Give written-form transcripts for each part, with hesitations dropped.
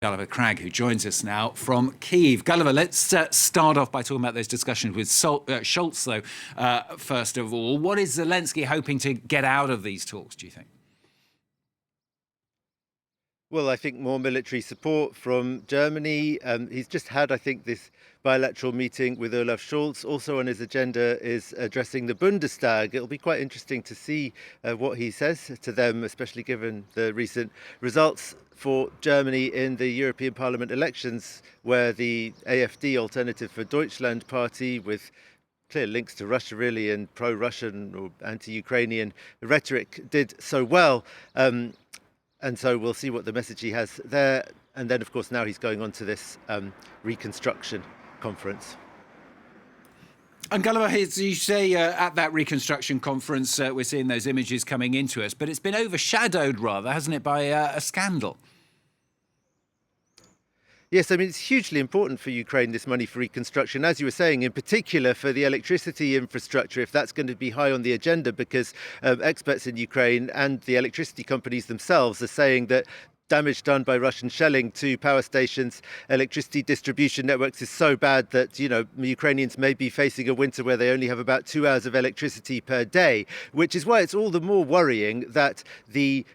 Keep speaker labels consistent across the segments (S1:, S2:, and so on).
S1: Gulliver Cragg, who joins us now from Kyiv. Gulliver, let's start off by talking about those discussions with Scholz, though, first of all. What is Zelensky hoping to get out of these talks, do you think?
S2: Well, I think more military support from Germany. He's just had, I think, this bilateral meeting with Olaf Scholz. Also on his agenda is addressing the Bundestag. It'll be quite interesting to see what he says to them, especially given the recent results for Germany in the European Parliament elections, where the AfD, Alternative for Deutschland party, with clear links to Russia really and pro-Russian or anti-Ukrainian rhetoric, did so well. And so we'll see what the message he has there. And then, of course, now he's going on to this reconstruction conference.
S1: And Gulliver, as you say, at that reconstruction conference, we're seeing those images coming into us, but it's been overshadowed, rather, hasn't it, by a scandal?
S2: Yes, I mean, it's hugely important for Ukraine, this money for reconstruction, as you were saying, in particular for the electricity infrastructure, if that's going to be high on the agenda, because experts in Ukraine and the electricity companies themselves are saying that damage done by Russian shelling to power stations, electricity distribution networks is so bad that, Ukrainians may be facing a winter where they only have about 2 hours of electricity per day, which is why it's all the more worrying that the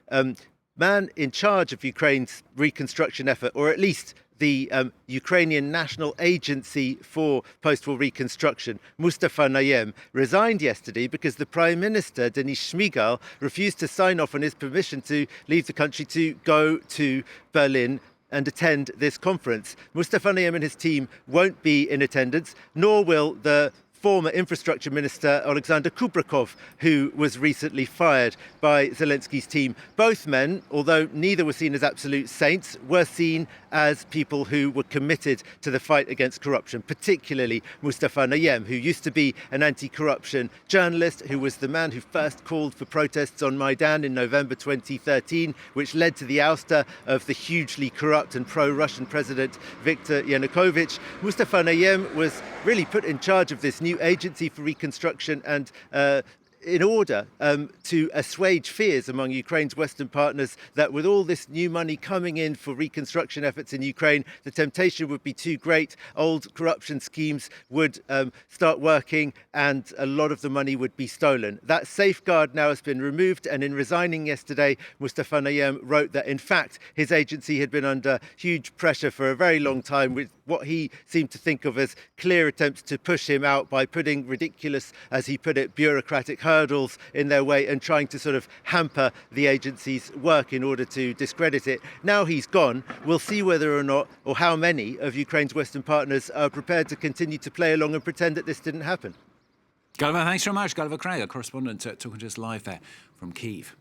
S2: man in charge of Ukraine's reconstruction effort, or at least the Ukrainian National Agency for Post-War Reconstruction, Mustafa Nayyem, resigned yesterday because the Prime Minister, Denis Shmyhal, refused to sign off on his permission to leave the country to go to Berlin and attend this conference. Mustafa Nayyem and his team won't be in attendance, nor will the former infrastructure minister Alexander Kubrakov, who was recently fired by Zelensky's team. Both men, although neither were seen as absolute saints, were seen as people who were committed to the fight against corruption, particularly Mustafa Nayyem, who used to be an anti-corruption journalist, who was the man who first called for protests on Maidan in November 2013, which led to the ouster of the hugely corrupt and pro-Russian president Viktor Yanukovych. Mustafa Nayyem was really put in charge of this new agency for reconstruction and in order to assuage fears among Ukraine's Western partners that with all this new money coming in for reconstruction efforts in Ukraine, the temptation would be too great. Old corruption schemes would start working and a lot of the money would be stolen. That safeguard now has been removed, and in resigning yesterday, Mustafa Nayyem wrote that in fact his agency had been under huge pressure for a very long time, with what he seemed to think of as clear attempts to push him out by putting ridiculous, as he put it, bureaucratic hurdles in their way and trying to sort of hamper the agency's work in order to discredit it. Now he's gone. We'll see whether or not, or how many of Ukraine's Western partners are prepared to continue to play along and pretend that this didn't happen.
S1: Gulliver, thanks very much. Gulliver Cragg, a correspondent talking to us live there from Kyiv.